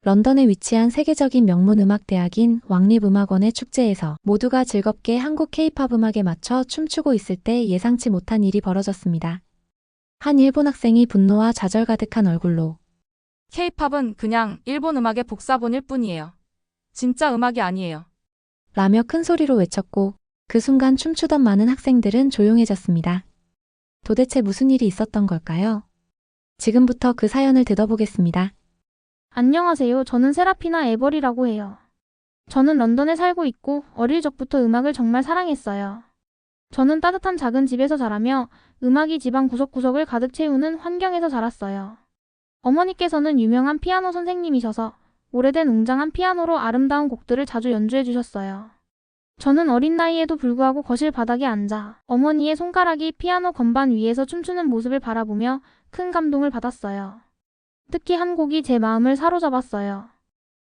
런던에 위치한 세계적인 명문 음악대학인 왕립음악원의 축제에서 모두가 즐겁게 한국 K-팝 음악에 맞춰 춤추고 있을 때 예상치 못한 일이 벌어졌습니다. 한 일본 학생이 분노와 좌절 가득한 얼굴로 K-팝은 그냥 일본 음악의 복사본일 뿐이에요. 진짜 음악이 아니에요. 라며 큰 소리로 외쳤고 그 순간 춤추던 많은 학생들은 조용해졌습니다. 도대체 무슨 일이 있었던 걸까요? 지금부터 그 사연을 들어보겠습니다. 안녕하세요. 저는 세라피나 에버리라고 해요. 저는 런던에 살고 있고 어릴 적부터 음악을 정말 사랑했어요. 저는 따뜻한 작은 집에서 자라며 음악이 집안 구석구석을 가득 채우는 환경에서 자랐어요. 어머니께서는 유명한 피아노 선생님이셔서 오래된 웅장한 피아노로 아름다운 곡들을 자주 연주해 주셨어요. 저는 어린 나이에도 불구하고 거실 바닥에 앉아 어머니의 손가락이 피아노 건반 위에서 춤추는 모습을 바라보며 큰 감동을 받았어요. 특히 한 곡이 제 마음을 사로잡았어요.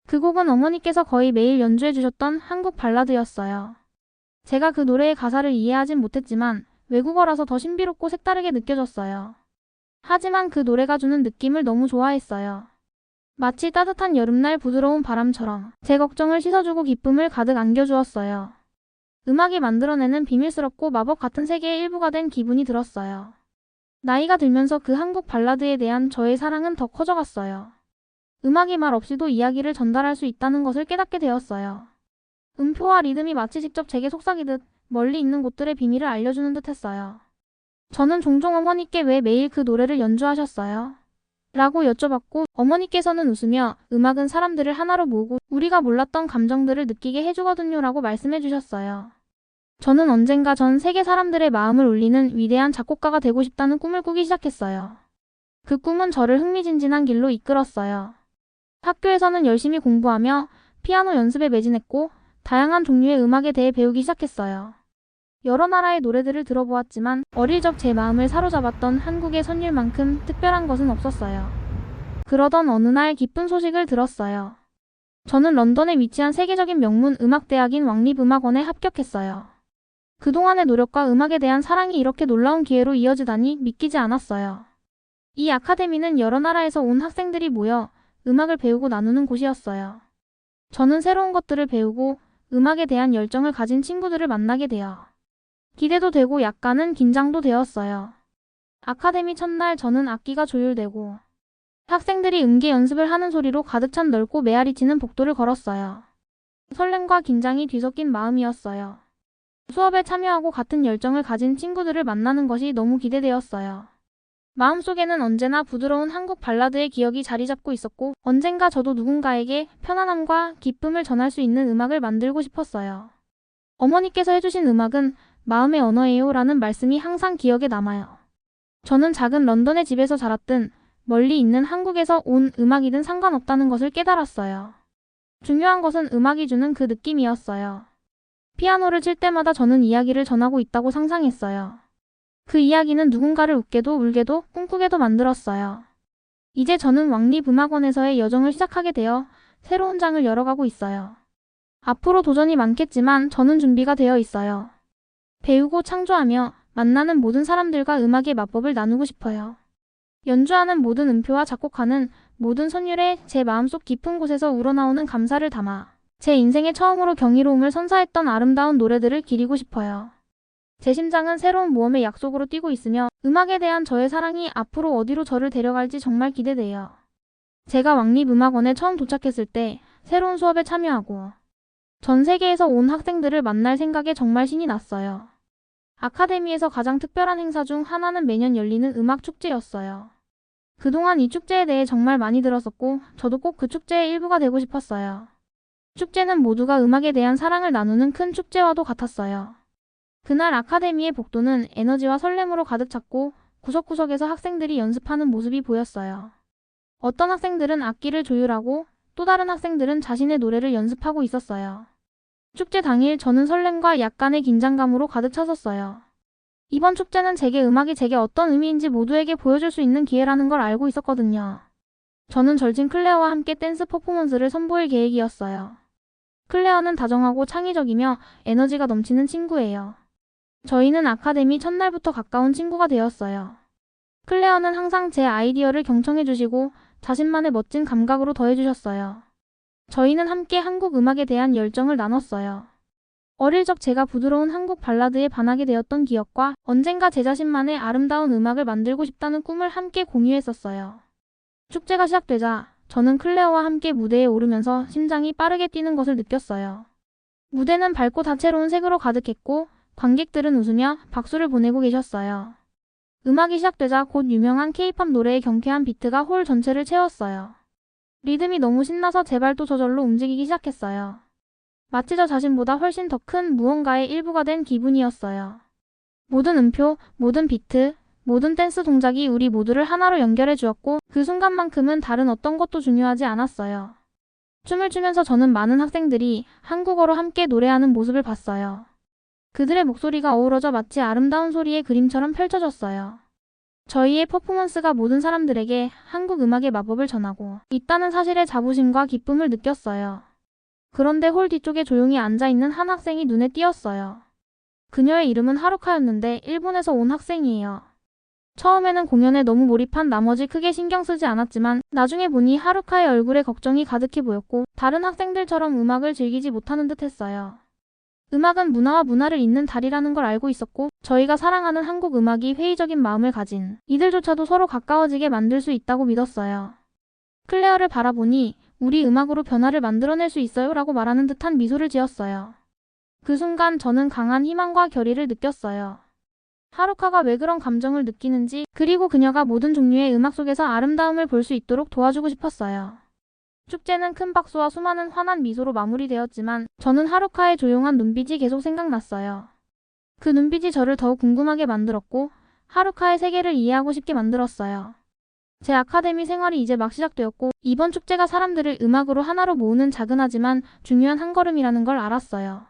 그 곡은 어머니께서 거의 매일 연주해 주셨던 한국 발라드였어요. 제가 그 노래의 가사를 이해하진 못했지만 외국어라서 더 신비롭고 색다르게 느껴졌어요. 하지만 그 노래가 주는 느낌을 너무 좋아했어요. 마치 따뜻한 여름날 부드러운 바람처럼 제 걱정을 씻어주고 기쁨을 가득 안겨주었어요. 음악이 만들어내는 비밀스럽고 마법 같은 세계의 일부가 된 기분이 들었어요. 나이가 들면서 그 한국 발라드에 대한 저의 사랑은 더 커져갔어요. 음악이 말 없이도 이야기를 전달할 수 있다는 것을 깨닫게 되었어요. 음표와 리듬이 마치 직접 제게 속삭이듯 멀리 있는 곳들의 비밀을 알려주는 듯 했어요. 저는 종종 어머니께 왜 매일 그 노래를 연주하셨어요? 라고 여쭤봤고 어머니께서는 웃으며 음악은 사람들을 하나로 모으고 우리가 몰랐던 감정들을 느끼게 해주거든요 라고 말씀해 주셨어요. 저는 언젠가 전 세계 사람들의 마음을 울리는 위대한 작곡가가 되고 싶다는 꿈을 꾸기 시작했어요. 그 꿈은 저를 흥미진진한 길로 이끌었어요. 학교에서는 열심히 공부하며 피아노 연습에 매진했고 다양한 종류의 음악에 대해 배우기 시작했어요. 여러 나라의 노래들을 들어보았지만 어릴 적 제 마음을 사로잡았던 한국의 선율만큼 특별한 것은 없었어요. 그러던 어느 날 기쁜 소식을 들었어요. 저는 런던에 위치한 세계적인 명문 음악대학인 왕립음악원에 합격했어요. 그동안의 노력과 음악에 대한 사랑이 이렇게 놀라운 기회로 이어지다니 믿기지 않았어요. 이 아카데미는 여러 나라에서 온 학생들이 모여 음악을 배우고 나누는 곳이었어요. 저는 새로운 것들을 배우고 음악에 대한 열정을 가진 친구들을 만나게 되어 기대도 되고 약간은 긴장도 되었어요. 아카데미 첫날 저는 악기가 조율되고 학생들이 음계 연습을 하는 소리로 가득 찬 넓고 메아리 치는 복도를 걸었어요. 설렘과 긴장이 뒤섞인 마음이었어요. 수업에 참여하고 같은 열정을 가진 친구들을 만나는 것이 너무 기대되었어요. 마음속에는 언제나 부드러운 한국 발라드의 기억이 자리 잡고 있었고 언젠가 저도 누군가에게 편안함과 기쁨을 전할 수 있는 음악을 만들고 싶었어요. 어머니께서 해주신 음악은 마음의 언어예요 라는 말씀이 항상 기억에 남아요. 저는 작은 런던의 집에서 자랐든 멀리 있는 한국에서 온 음악이든 상관없다는 것을 깨달았어요. 중요한 것은 음악이 주는 그 느낌이었어요. 피아노를 칠 때마다 저는 이야기를 전하고 있다고 상상했어요. 그 이야기는 누군가를 웃게도 울게도 꿈꾸게도 만들었어요. 이제 저는 왕립음악원에서의 여정을 시작하게 되어 새로운 장을 열어가고 있어요. 앞으로 도전이 많겠지만 저는 준비가 되어 있어요. 배우고 창조하며 만나는 모든 사람들과 음악의 맛법을 나누고 싶어요. 연주하는 모든 음표와 작곡하는 모든 선율에 제 마음속 깊은 곳에서 우러나오는 감사를 담아 제 인생의 처음으로 경이로움을 선사했던 아름다운 노래들을 기리고 싶어요. 제 심장은 새로운 모험의 약속으로 뛰고 있으며 음악에 대한 저의 사랑이 앞으로 어디로 저를 데려갈지 정말 기대돼요. 제가 왕립음악원에 처음 도착했을 때 새로운 수업에 참여하고 전 세계에서 온 학생들을 만날 생각에 정말 신이 났어요. 아카데미에서 가장 특별한 행사 중 하나는 매년 열리는 음악 축제였어요. 그동안 이 축제에 대해 정말 많이 들었었고 저도 꼭 그 축제의 일부가 되고 싶었어요. 축제는 모두가 음악에 대한 사랑을 나누는 큰 축제와도 같았어요. 그날 아카데미의 복도는 에너지와 설렘으로 가득 찼고 구석구석에서 학생들이 연습하는 모습이 보였어요. 어떤 학생들은 악기를 조율하고 또 다른 학생들은 자신의 노래를 연습하고 있었어요. 축제 당일 저는 설렘과 약간의 긴장감으로 가득 찼었어요. 이번 축제는 음악이 제게 어떤 의미인지 모두에게 보여줄 수 있는 기회라는 걸 알고 있었거든요. 저는 절친 클레어와 함께 댄스 퍼포먼스를 선보일 계획이었어요. 클레어는 다정하고 창의적이며 에너지가 넘치는 친구예요. 저희는 아카데미 첫날부터 가까운 친구가 되었어요. 클레어는 항상 제 아이디어를 경청해주시고 자신만의 멋진 감각으로 더해주셨어요. 저희는 함께 한국 음악에 대한 열정을 나눴어요. 어릴 적 제가 부드러운 한국 발라드에 반하게 되었던 기억과 언젠가 제 자신만의 아름다운 음악을 만들고 싶다는 꿈을 함께 공유했었어요. 축제가 시작되자 저는 클레어와 함께 무대에 오르면서 심장이 빠르게 뛰는 것을 느꼈어요. 무대는 밝고 다채로운 색으로 가득했고 관객들은 웃으며 박수를 보내고 계셨어요. 음악이 시작되자 곧 유명한 K-팝 노래의 경쾌한 비트가 홀 전체를 채웠어요. 리듬이 너무 신나서 제 발도 저절로 움직이기 시작했어요. 마치 저 자신보다 훨씬 더 큰 무언가의 일부가 된 기분이었어요. 모든 음표, 모든 비트, 모든 댄스 동작이 우리 모두를 하나로 연결해 주었고 그 순간만큼은 다른 어떤 것도 중요하지 않았어요. 춤을 추면서 저는 많은 학생들이 한국어로 함께 노래하는 모습을 봤어요. 그들의 목소리가 어우러져 마치 아름다운 소리의 그림처럼 펼쳐졌어요. 저희의 퍼포먼스가 모든 사람들에게 한국 음악의 마법을 전하고 있다는 사실에 자부심과 기쁨을 느꼈어요. 그런데 홀 뒤쪽에 조용히 앉아있는 한 학생이 눈에 띄었어요. 그녀의 이름은 하루카였는데 일본에서 온 학생이에요. 처음에는 공연에 너무 몰입한 나머지 크게 신경 쓰지 않았지만 나중에 보니 하루카의 얼굴에 걱정이 가득해 보였고 다른 학생들처럼 음악을 즐기지 못하는 듯 했어요. 음악은 문화와 문화를 잇는 달이라는 걸 알고 있었고 저희가 사랑하는 한국 음악이 회의적인 마음을 가진 이들조차도 서로 가까워지게 만들 수 있다고 믿었어요. 클레어를 바라보니 우리 음악으로 변화를 만들어낼 수 있어요 라고 말하는 듯한 미소를 지었어요. 그 순간 저는 강한 희망과 결의를 느꼈어요. 하루카가 왜 그런 감정을 느끼는지 그리고 그녀가 모든 종류의 음악 속에서 아름다움을 볼 수 있도록 도와주고 싶었어요. 축제는 큰 박수와 수많은 환한 미소로 마무리되었지만 저는 하루카의 조용한 눈빛이 계속 생각났어요. 그 눈빛이 저를 더욱 궁금하게 만들었고 하루카의 세계를 이해하고 싶게 만들었어요. 제 아카데미 생활이 이제 막 시작되었고 이번 축제가 사람들을 음악으로 하나로 모으는 작은하지만 중요한 한 걸음이라는 걸 알았어요.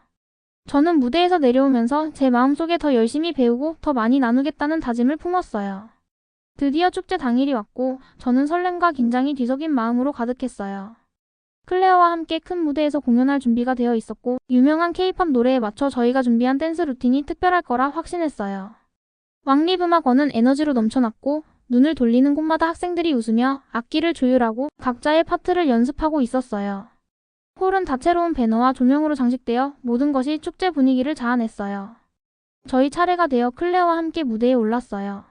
저는 무대에서 내려오면서 제 마음속에 더 열심히 배우고 더 많이 나누겠다는 다짐을 품었어요. 드디어 축제 당일이 왔고 저는 설렘과 긴장이 뒤섞인 마음으로 가득했어요. 클레어와 함께 큰 무대에서 공연할 준비가 되어 있었고 유명한 K-팝 노래에 맞춰 저희가 준비한 댄스 루틴이 특별할 거라 확신했어요. 왕립음악원은 에너지로 넘쳐났고 눈을 돌리는 곳마다 학생들이 웃으며 악기를 조율하고 각자의 파트를 연습하고 있었어요. 홀은 다채로운 배너와 조명으로 장식되어 모든 것이 축제 분위기를 자아냈어요. 저희 차례가 되어 클레어와 함께 무대에 올랐어요.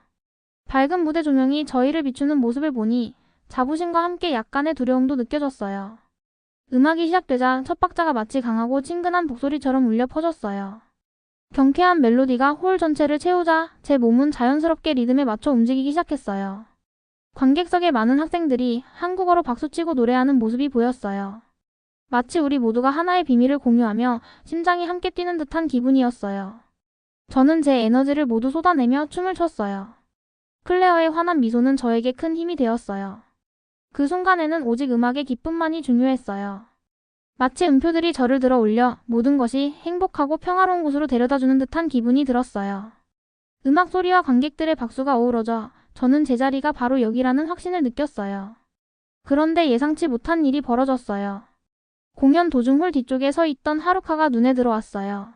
밝은 무대 조명이 저희를 비추는 모습을 보니 자부심과 함께 약간의 두려움도 느껴졌어요. 음악이 시작되자 첫 박자가 마치 강하고 친근한 목소리처럼 울려 퍼졌어요. 경쾌한 멜로디가 홀 전체를 채우자 제 몸은 자연스럽게 리듬에 맞춰 움직이기 시작했어요. 관객석의 많은 학생들이 한국어로 박수치고 노래하는 모습이 보였어요. 마치 우리 모두가 하나의 비밀을 공유하며 심장이 함께 뛰는 듯한 기분이었어요. 저는 제 에너지를 모두 쏟아내며 춤을 췄어요. 클레어의 환한 미소는 저에게 큰 힘이 되었어요. 그 순간에는 오직 음악의 기쁨만이 중요했어요. 마치 음표들이 저를 들어 올려 모든 것이 행복하고 평화로운 곳으로 데려다주는 듯한 기분이 들었어요. 음악 소리와 관객들의 박수가 어우러져 저는 제 자리가 바로 여기라는 확신을 느꼈어요. 그런데 예상치 못한 일이 벌어졌어요. 공연 도중 홀 뒤쪽에 서 있던 하루카가 눈에 들어왔어요.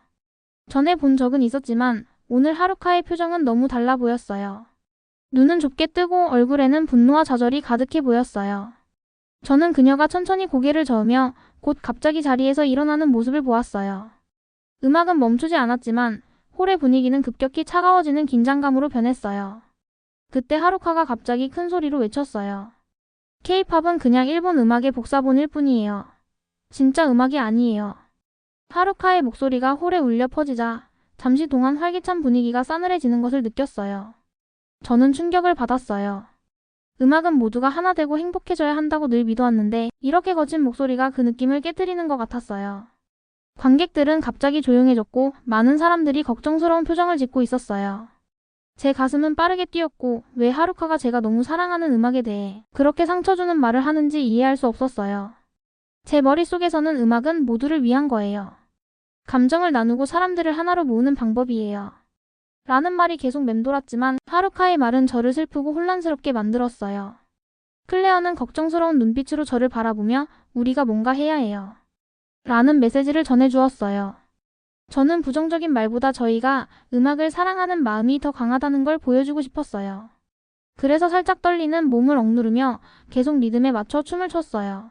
전에 본 적은 있었지만 오늘 하루카의 표정은 너무 달라 보였어요. 눈은 좁게 뜨고 얼굴에는 분노와 좌절이 가득해 보였어요. 저는 그녀가 천천히 고개를 저으며 곧 갑자기 자리에서 일어나는 모습을 보았어요. 음악은 멈추지 않았지만 홀의 분위기는 급격히 차가워지는 긴장감으로 변했어요. 그때 하루카가 갑자기 큰 소리로 외쳤어요. K-팝은 그냥 일본 음악의 복사본일 뿐이에요. 진짜 음악이 아니에요. 하루카의 목소리가 홀에 울려 퍼지자 잠시 동안 활기찬 분위기가 싸늘해지는 것을 느꼈어요. 저는 충격을 받았어요. 음악은 모두가 하나 되고 행복해져야 한다고 늘 믿어왔는데 이렇게 거친 목소리가 그 느낌을 깨트리는 것 같았어요. 관객들은 갑자기 조용해졌고 많은 사람들이 걱정스러운 표정을 짓고 있었어요. 제 가슴은 빠르게 뛰었고 왜 하루카가 제가 너무 사랑하는 음악에 대해 그렇게 상처 주는 말을 하는지 이해할 수 없었어요. 제 머릿속에서는 음악은 모두를 위한 거예요. 감정을 나누고 사람들을 하나로 모으는 방법이에요. 라는 말이 계속 맴돌았지만 하루카의 말은 저를 슬프고 혼란스럽게 만들었어요. 클레어는 걱정스러운 눈빛으로 저를 바라보며 우리가 뭔가 해야 해요. 라는 메시지를 전해주었어요. 저는 부정적인 말보다 저희가 음악을 사랑하는 마음이 더 강하다는 걸 보여주고 싶었어요. 그래서 살짝 떨리는 몸을 억누르며 계속 리듬에 맞춰 춤을 췄어요.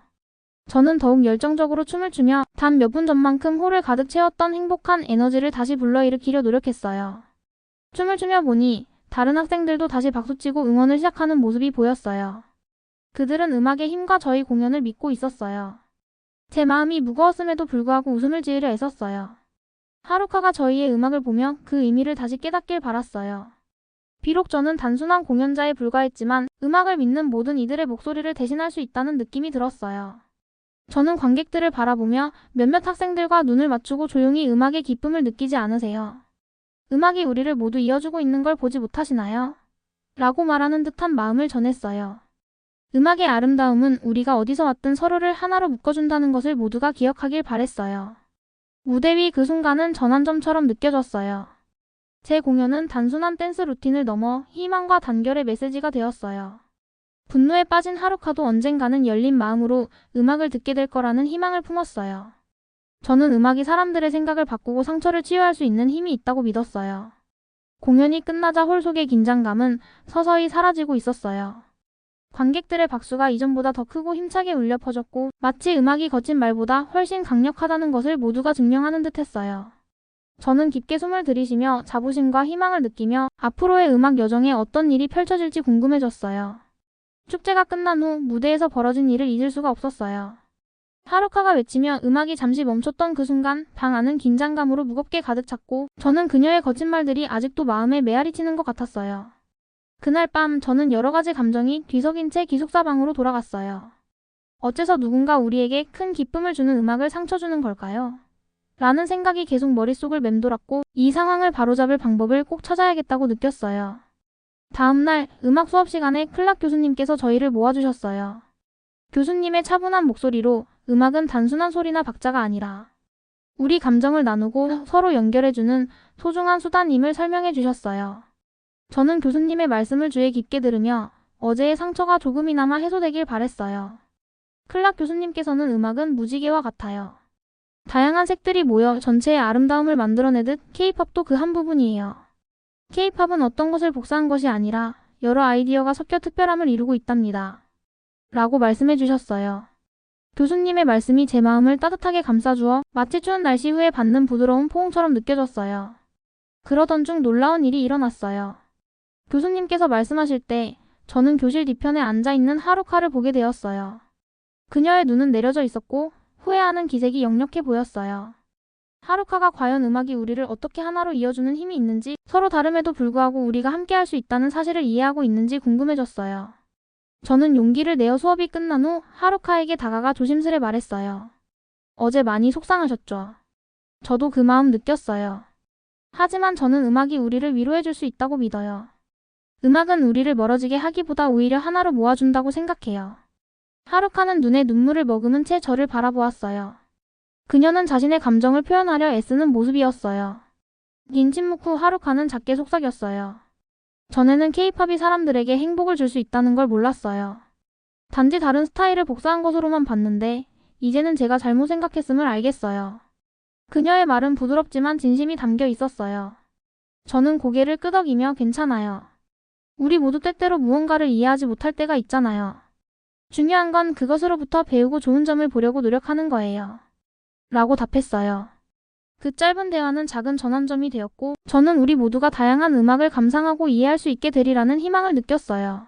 저는 더욱 열정적으로 춤을 추며 단 몇 분 전만큼 홀을 가득 채웠던 행복한 에너지를 다시 불러일으키려 노력했어요. 춤을 추며 보니 다른 학생들도 다시 박수치고 응원을 시작하는 모습이 보였어요. 그들은 음악의 힘과 저희 공연을 믿고 있었어요. 제 마음이 무거웠음에도 불구하고 웃음을 지으려 애썼어요. 하루카가 저희의 음악을 보며 그 의미를 다시 깨닫길 바랐어요. 비록 저는 단순한 공연자에 불과했지만 음악을 믿는 모든 이들의 목소리를 대신할 수 있다는 느낌이 들었어요. 저는 관객들을 바라보며 몇몇 학생들과 눈을 맞추고 조용히 음악의 기쁨을 느끼지 않으세요? 음악이 우리를 모두 이어주고 있는 걸 보지 못하시나요? 라고 말하는 듯한 마음을 전했어요. 음악의 아름다움은 우리가 어디서 왔든 서로를 하나로 묶어준다는 것을 모두가 기억하길 바랬어요. 무대 위 그 순간은 전환점처럼 느껴졌어요. 제 공연은 단순한 댄스 루틴을 넘어 희망과 단결의 메시지가 되었어요. 분노에 빠진 하루카도 언젠가는 열린 마음으로 음악을 듣게 될 거라는 희망을 품었어요. 저는 음악이 사람들의 생각을 바꾸고 상처를 치유할 수 있는 힘이 있다고 믿었어요. 공연이 끝나자 홀 속의 긴장감은 서서히 사라지고 있었어요. 관객들의 박수가 이전보다 더 크고 힘차게 울려 퍼졌고 마치 음악이 거친 말보다 훨씬 강력하다는 것을 모두가 증명하는 듯했어요. 저는 깊게 숨을 들이쉬며 자부심과 희망을 느끼며 앞으로의 음악 여정에 어떤 일이 펼쳐질지 궁금해졌어요. 축제가 끝난 후 무대에서 벌어진 일을 잊을 수가 없었어요. 하루카가 외치며 음악이 잠시 멈췄던 그 순간 방 안은 긴장감으로 무겁게 가득 찼고 저는 그녀의 거친 말들이 아직도 마음에 메아리 치는 것 같았어요. 그날 밤 저는 여러 가지 감정이 뒤섞인 채 기숙사 방으로 돌아갔어요. 어째서 누군가 우리에게 큰 기쁨을 주는 음악을 상처 주는 걸까요? 라는 생각이 계속 머릿속을 맴돌았고 이 상황을 바로잡을 방법을 꼭 찾아야겠다고 느꼈어요. 다음날 음악 수업 시간에 클락 교수님께서 저희를 모아주셨어요. 교수님의 차분한 목소리로 음악은 단순한 소리나 박자가 아니라 우리 감정을 나누고 서로 연결해주는 소중한 수단임을 설명해 주셨어요. 저는 교수님의 말씀을 귀에 깊게 들으며 어제의 상처가 조금이나마 해소되길 바랬어요. 클락 교수님께서는 음악은 무지개와 같아요. 다양한 색들이 모여 전체의 아름다움을 만들어내듯 K-팝도 그 한 부분이에요. K-팝은 어떤 것을 복사한 것이 아니라 여러 아이디어가 섞여 특별함을 이루고 있답니다. 라고 말씀해 주셨어요. 교수님의 말씀이 제 마음을 따뜻하게 감싸주어 마치 추운 날씨 후에 받는 부드러운 포옹처럼 느껴졌어요. 그러던 중 놀라운 일이 일어났어요. 교수님께서 말씀하실 때 저는 교실 뒤편에 앉아있는 하루카를 보게 되었어요. 그녀의 눈은 내려져 있었고 후회하는 기색이 역력해 보였어요. 하루카가 과연 음악이 우리를 어떻게 하나로 이어주는 힘이 있는지, 서로 다름에도 불구하고 우리가 함께할 수 있다는 사실을 이해하고 있는지 궁금해졌어요. 저는 용기를 내어 수업이 끝난 후 하루카에게 다가가 조심스레 말했어요. 어제 많이 속상하셨죠? 저도 그 마음 느꼈어요. 하지만 저는 음악이 우리를 위로해줄 수 있다고 믿어요. 음악은 우리를 멀어지게 하기보다 오히려 하나로 모아준다고 생각해요. 하루카는 눈에 눈물을 머금은 채 저를 바라보았어요. 그녀는 자신의 감정을 표현하려 애쓰는 모습이었어요. 긴 침묵 후 하루카는 작게 속삭였어요. 전에는 K-팝이 사람들에게 행복을 줄 수 있다는 걸 몰랐어요. 단지 다른 스타일을 복사한 것으로만 봤는데 이제는 제가 잘못 생각했음을 알겠어요. 그녀의 말은 부드럽지만 진심이 담겨 있었어요. 저는 고개를 끄덕이며 괜찮아요. 우리 모두 때때로 무언가를 이해하지 못할 때가 있잖아요. 중요한 건 그것으로부터 배우고 좋은 점을 보려고 노력하는 거예요. 라고 답했어요. 그 짧은 대화는 작은 전환점이 되었고 저는 우리 모두가 다양한 음악을 감상하고 이해할 수 있게 되리라는 희망을 느꼈어요.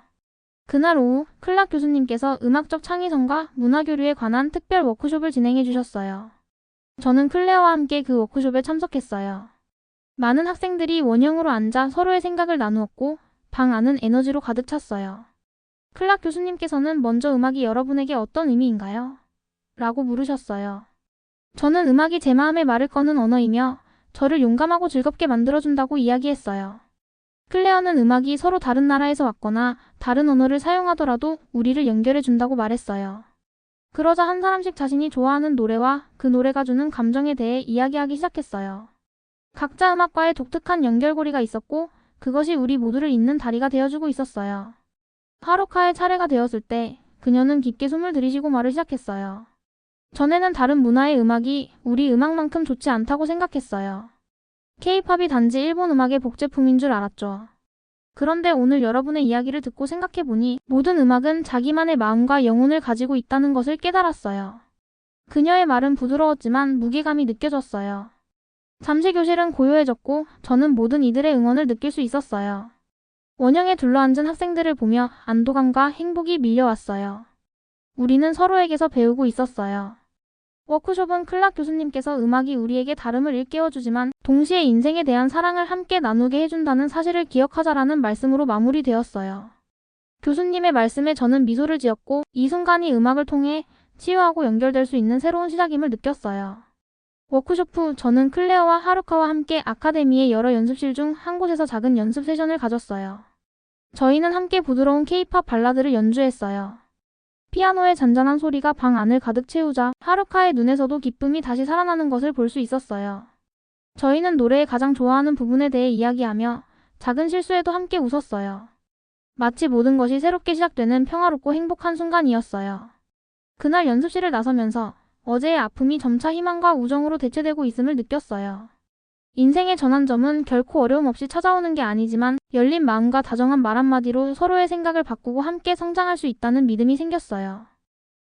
그날 오후 클락 교수님께서 음악적 창의성과 문화교류에 관한 특별 워크숍을 진행해 주셨어요. 저는 클레어와 함께 그 워크숍에 참석했어요. 많은 학생들이 원형으로 앉아 서로의 생각을 나누었고 방 안은 에너지로 가득 찼어요. 클락 교수님께서는 먼저 음악이 여러분에게 어떤 의미인가요? 라고 물으셨어요. 저는 음악이 제 마음의 말을 꺼는 언어이며 저를 용감하고 즐겁게 만들어준다고 이야기했어요. 클레어는 음악이 서로 다른 나라에서 왔거나 다른 언어를 사용하더라도 우리를 연결해준다고 말했어요. 그러자 한 사람씩 자신이 좋아하는 노래와 그 노래가 주는 감정에 대해 이야기하기 시작했어요. 각자 음악과의 독특한 연결고리가 있었고 그것이 우리 모두를 잇는 다리가 되어주고 있었어요. 하루카의 차례가 되었을 때 그녀는 깊게 숨을 들이쉬고 말을 시작했어요. 전에는 다른 문화의 음악이 우리 음악만큼 좋지 않다고 생각했어요. K-팝이 단지 일본 음악의 복제품인 줄 알았죠. 그런데 오늘 여러분의 이야기를 듣고 생각해보니 모든 음악은 자기만의 마음과 영혼을 가지고 있다는 것을 깨달았어요. 그녀의 말은 부드러웠지만 무게감이 느껴졌어요. 잠시 교실은 고요해졌고 저는 모든 이들의 응원을 느낄 수 있었어요. 원형에 둘러앉은 학생들을 보며 안도감과 행복이 밀려왔어요. 우리는 서로에게서 배우고 있었어요. 워크숍은 클락 교수님께서 음악이 우리에게 다름을 일깨워주지만 동시에 인생에 대한 사랑을 함께 나누게 해준다는 사실을 기억하자라는 말씀으로 마무리되었어요. 교수님의 말씀에 저는 미소를 지었고 이 순간이 음악을 통해 치유하고 연결될 수 있는 새로운 시작임을 느꼈어요. 워크숍 후 저는 클레어와 하루카와 함께 아카데미의 여러 연습실 중 한 곳에서 작은 연습 세션을 가졌어요. 저희는 함께 부드러운 케이팝 발라드를 연주했어요. 피아노의 잔잔한 소리가 방 안을 가득 채우자 하루카의 눈에서도 기쁨이 다시 살아나는 것을 볼 수 있었어요. 저희는 노래의 가장 좋아하는 부분에 대해 이야기하며 작은 실수에도 함께 웃었어요. 마치 모든 것이 새롭게 시작되는 평화롭고 행복한 순간이었어요. 그날 연습실을 나서면서 어제의 아픔이 점차 희망과 우정으로 대체되고 있음을 느꼈어요. 인생의 전환점은 결코 어려움 없이 찾아오는 게 아니지만 열린 마음과 다정한 말 한마디로 서로의 생각을 바꾸고 함께 성장할 수 있다는 믿음이 생겼어요.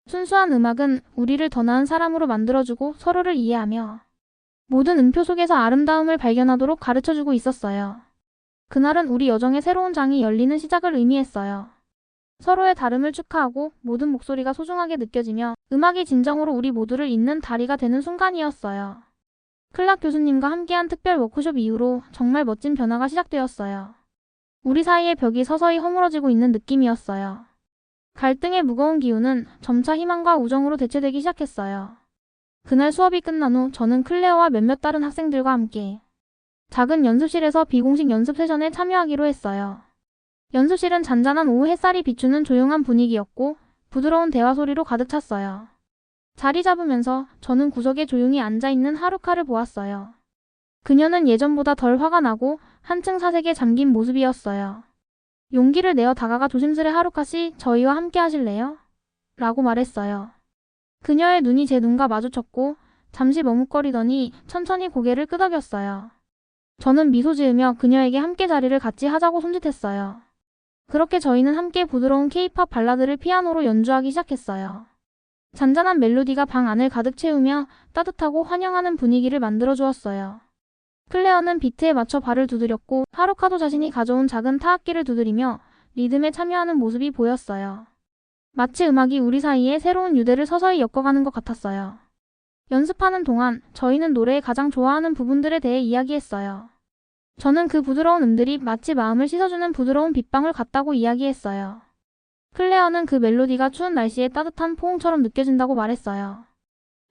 순수한 음악은 우리를 더 나은 사람으로 만들어주고 서로를 이해하며 모든 음표 속에서 아름다움을 발견하도록 가르쳐주고 있었어요. 그날은 우리 여정의 새로운 장이 열리는 시작을 의미했어요. 서로의 다름을 축하하고 모든 목소리가 소중하게 느껴지며 음악이 진정으로 우리 모두를 잇는 다리가 되는 순간이었어요. 클락 교수님과 함께한 특별 워크숍 이후로 정말 멋진 변화가 시작되었어요. 우리 사이의 벽이 서서히 허물어지고 있는 느낌이었어요. 갈등의 무거운 기운은 점차 희망과 우정으로 대체되기 시작했어요. 그날 수업이 끝난 후 저는 클레어와 몇몇 다른 학생들과 함께 작은 연습실에서 비공식 연습 세션에 참여하기로 했어요. 연습실은 잔잔한 오후 햇살이 비추는 조용한 분위기였고 부드러운 대화 소리로 가득 찼어요. 자리 잡으면서 저는 구석에 조용히 앉아있는 하루카를 보았어요. 그녀는 예전보다 덜 화가 나고 한층 사색에 잠긴 모습이었어요. 용기를 내어 다가가 조심스레 하루카 씨, 저희와 함께 하실래요? 라고 말했어요. 그녀의 눈이 제 눈과 마주쳤고 잠시 머뭇거리더니 천천히 고개를 끄덕였어요. 저는 미소 지으며 그녀에게 함께 자리를 같이 하자고 손짓했어요. 그렇게 저희는 함께 부드러운 케이팝 발라드를 피아노로 연주하기 시작했어요. 잔잔한 멜로디가 방 안을 가득 채우며 따뜻하고 환영하는 분위기를 만들어 주었어요. 클레어는 비트에 맞춰 발을 두드렸고 하루카도 자신이 가져온 작은 타악기를 두드리며 리듬에 참여하는 모습이 보였어요. 마치 음악이 우리 사이에 새로운 유대를 서서히 엮어가는 것 같았어요. 연습하는 동안 저희는 노래의 가장 좋아하는 부분들에 대해 이야기했어요. 저는 그 부드러운 음들이 마치 마음을 씻어주는 부드러운 빗방울 같다고 이야기했어요. 클레어는 그 멜로디가 추운 날씨에 따뜻한 포옹처럼 느껴진다고 말했어요.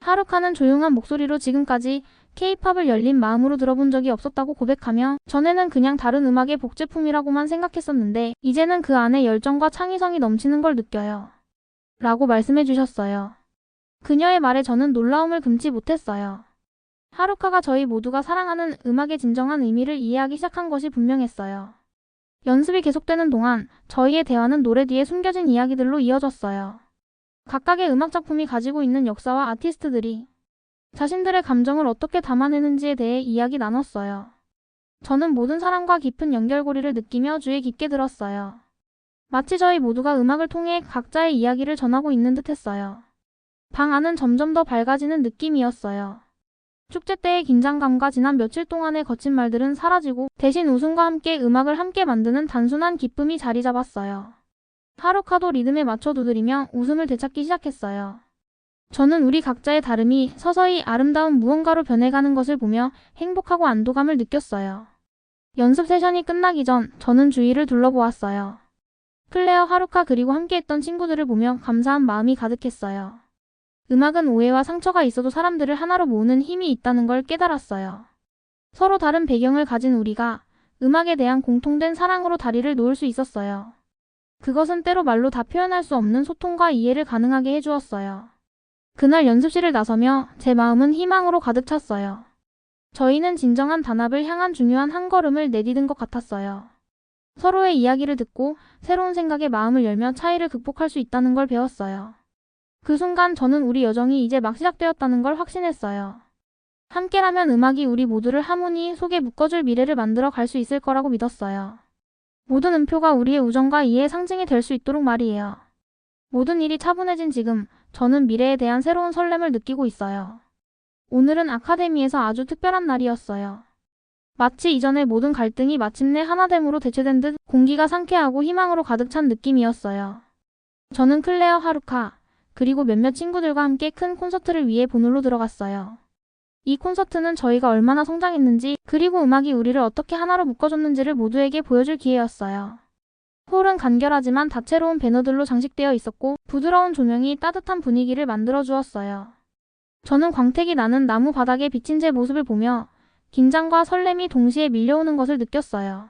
하루카는 조용한 목소리로 지금까지 케이팝을 열린 마음으로 들어본 적이 없었다고 고백하며 전에는 그냥 다른 음악의 복제품이라고만 생각했었는데 이제는 그 안에 열정과 창의성이 넘치는 걸 느껴요. 라고 말씀해 주셨어요. 그녀의 말에 저는 놀라움을 금치 못했어요. 하루카가 저희 모두가 사랑하는 음악의 진정한 의미를 이해하기 시작한 것이 분명했어요. 연습이 계속되는 동안 저희의 대화는 노래 뒤에 숨겨진 이야기들로 이어졌어요. 각각의 음악 작품이 가지고 있는 역사와 아티스트들이 자신들의 감정을 어떻게 담아내는지에 대해 이야기 나눴어요. 저는 모든 사람과 깊은 연결고리를 느끼며 주의 깊게 들었어요. 마치 저희 모두가 음악을 통해 각자의 이야기를 전하고 있는 듯했어요. 방 안은 점점 더 밝아지는 느낌이었어요. 축제 때의 긴장감과 지난 며칠 동안의 거친 말들은 사라지고 대신 웃음과 함께 음악을 함께 만드는 단순한 기쁨이 자리 잡았어요. 하루카도 리듬에 맞춰 두드리며 웃음을 되찾기 시작했어요. 저는 우리 각자의 다름이 서서히 아름다운 무언가로 변해가는 것을 보며 행복하고 안도감을 느꼈어요. 연습 세션이 끝나기 전 저는 주위를 둘러보았어요. 클레어, 하루카 그리고 함께했던 친구들을 보며 감사한 마음이 가득했어요. 음악은 오해와 상처가 있어도 사람들을 하나로 모으는 힘이 있다는 걸 깨달았어요. 서로 다른 배경을 가진 우리가 음악에 대한 공통된 사랑으로 다리를 놓을 수 있었어요. 그것은 때로 말로 다 표현할 수 없는 소통과 이해를 가능하게 해주었어요. 그날 연습실을 나서며 제 마음은 희망으로 가득 찼어요. 저희는 진정한 단합을 향한 중요한 한 걸음을 내디딘 것 같았어요. 서로의 이야기를 듣고 새로운 생각에 마음을 열며 차이를 극복할 수 있다는 걸 배웠어요. 그 순간 저는 우리 여정이 이제 막 시작되었다는 걸 확신했어요. 함께라면 음악이 우리 모두를 하모니 속에 묶어줄 미래를 만들어 갈 수 있을 거라고 믿었어요. 모든 음표가 우리의 우정과 이해의 상징이 될 수 있도록 말이에요. 모든 일이 차분해진 지금 저는 미래에 대한 새로운 설렘을 느끼고 있어요. 오늘은 아카데미에서 아주 특별한 날이었어요. 마치 이전의 모든 갈등이 마침내 하나됨으로 대체된 듯 공기가 상쾌하고 희망으로 가득 찬 느낌이었어요. 저는 클레어, 하루카, 그리고 몇몇 친구들과 함께 큰 콘서트를 위해 본홀로 들어갔어요. 이 콘서트는 저희가 얼마나 성장했는지, 그리고 음악이 우리를 어떻게 하나로 묶어줬는지를 모두에게 보여줄 기회였어요. 홀은 간결하지만 다채로운 배너들로 장식되어 있었고 부드러운 조명이 따뜻한 분위기를 만들어 주었어요. 저는 광택이 나는 나무 바닥에 비친 제 모습을 보며 긴장과 설렘이 동시에 밀려오는 것을 느꼈어요.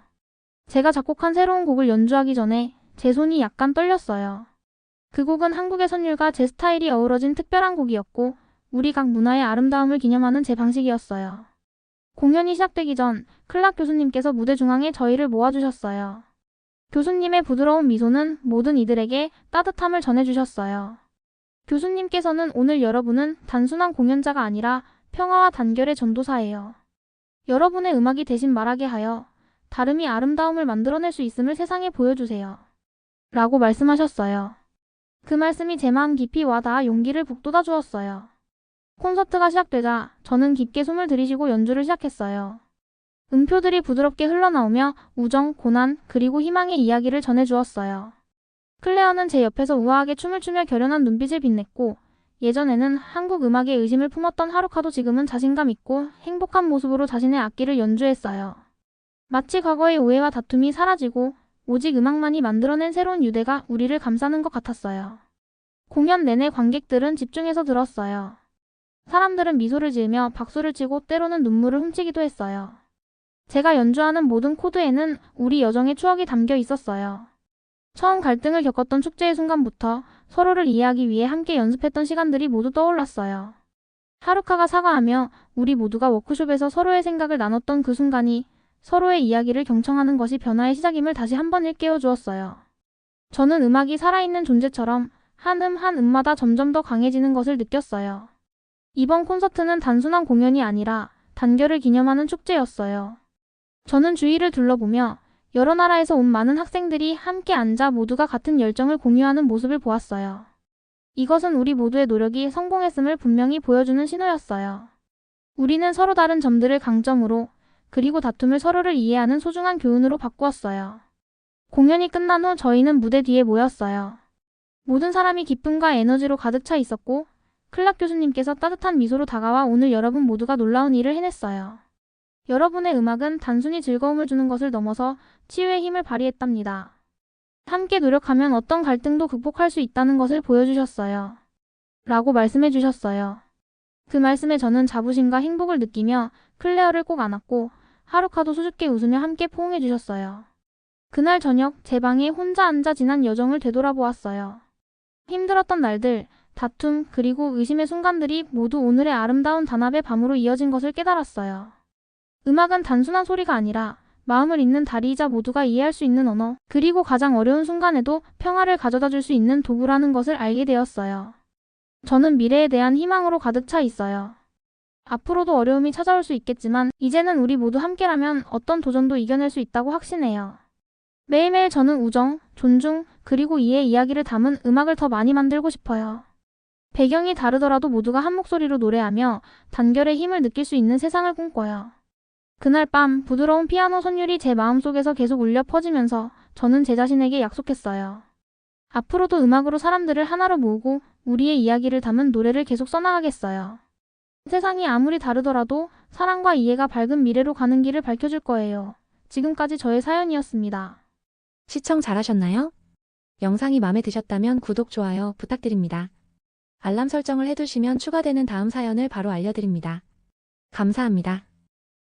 제가 작곡한 새로운 곡을 연주하기 전에 제 손이 약간 떨렸어요. 그 곡은 한국의 선율과 제 스타일이 어우러진 특별한 곡이었고 우리 각 문화의 아름다움을 기념하는 제 방식이었어요. 공연이 시작되기 전 클락 교수님께서 무대 중앙에 저희를 모아주셨어요. 교수님의 부드러운 미소는 모든 이들에게 따뜻함을 전해주셨어요. 교수님께서는 오늘 여러분은 단순한 공연자가 아니라 평화와 단결의 전도사예요. 여러분의 음악이 대신 말하게 하여 다름이 아름다움을 만들어낼 수 있음을 세상에 보여주세요. 라고 말씀하셨어요. 그 말씀이 제 마음 깊이 와닿아 용기를 북돋아 주었어요. 콘서트가 시작되자 저는 깊게 숨을 들이쉬고 연주를 시작했어요. 음표들이 부드럽게 흘러나오며 우정, 고난, 그리고 희망의 이야기를 전해주었어요. 클레어는 제 옆에서 우아하게 춤을 추며 결연한 눈빛을 빛냈고 예전에는 한국 음악에 의심을 품었던 하루카도 지금은 자신감 있고 행복한 모습으로 자신의 악기를 연주했어요. 마치 과거의 오해와 다툼이 사라지고 오직 음악만이 만들어낸 새로운 유대가 우리를 감싸는 것 같았어요. 공연 내내 관객들은 집중해서 들었어요. 사람들은 미소를 지으며 박수를 치고 때로는 눈물을 훔치기도 했어요. 제가 연주하는 모든 코드에는 우리 여정의 추억이 담겨 있었어요. 처음 갈등을 겪었던 축제의 순간부터 서로를 이해하기 위해 함께 연습했던 시간들이 모두 떠올랐어요. 하루카가 사과하며 우리 모두가 워크숍에서 서로의 생각을 나눴던 그 순간이 서로의 이야기를 경청하는 것이 변화의 시작임을 다시 한번 일깨워 주었어요. 저는 음악이 살아있는 존재처럼 한 한 음마다 점점 더 강해지는 것을 느꼈어요. 이번 콘서트는 단순한 공연이 아니라 단결을 기념하는 축제였어요. 저는 주위를 둘러보며 여러 나라에서 온 많은 학생들이 함께 앉아 모두가 같은 열정을 공유하는 모습을 보았어요. 이것은 우리 모두의 노력이 성공했음을 분명히 보여주는 신호였어요. 우리는 서로 다른 점들을 강점으로 그리고 다툼을 서로를 이해하는 소중한 교훈으로 바꾸었어요. 공연이 끝난 후 저희는 무대 뒤에 모였어요. 모든 사람이 기쁨과 에너지로 가득 차 있었고 클락 교수님께서 따뜻한 미소로 다가와 오늘 여러분 모두가 놀라운 일을 해냈어요. 여러분의 음악은 단순히 즐거움을 주는 것을 넘어서 치유의 힘을 발휘했답니다. 함께 노력하면 어떤 갈등도 극복할 수 있다는 것을 보여주셨어요. 라고 말씀해 주셨어요. 그 말씀에 저는 자부심과 행복을 느끼며 클레어를 꼭 안았고 하루카도 수줍게 웃으며 함께 포옹해 주셨어요. 그날 저녁 제 방에 혼자 앉아 지난 여정을 되돌아보았어요. 힘들었던 날들, 다툼, 그리고 의심의 순간들이 모두 오늘의 아름다운 단합의 밤으로 이어진 것을 깨달았어요. 음악은 단순한 소리가 아니라 마음을 잇는 다리이자 모두가 이해할 수 있는 언어, 그리고 가장 어려운 순간에도 평화를 가져다 줄 수 있는 도구라는 것을 알게 되었어요. 저는 미래에 대한 희망으로 가득 차 있어요. 앞으로도 어려움이 찾아올 수 있겠지만 이제는 우리 모두 함께라면 어떤 도전도 이겨낼 수 있다고 확신해요. 매일매일 저는 우정, 존중, 그리고 이해의 이야기를 담은 음악을 더 많이 만들고 싶어요. 배경이 다르더라도 모두가 한 목소리로 노래하며 단결의 힘을 느낄 수 있는 세상을 꿈꿔요. 그날 밤 부드러운 피아노 선율이 제 마음속에서 계속 울려 퍼지면서 저는 제 자신에게 약속했어요. 앞으로도 음악으로 사람들을 하나로 모으고 우리의 이야기를 담은 노래를 계속 써나가겠어요. 세상이 아무리 다르더라도 사랑과 이해가 밝은 미래로 가는 길을 밝혀줄 거예요. 지금까지 저의 사연이었습니다. 시청 잘하셨나요? 영상이 마음에 드셨다면 구독, 좋아요 부탁드립니다. 알람 설정을 해두시면 추가되는 다음 사연을 바로 알려드립니다. 감사합니다.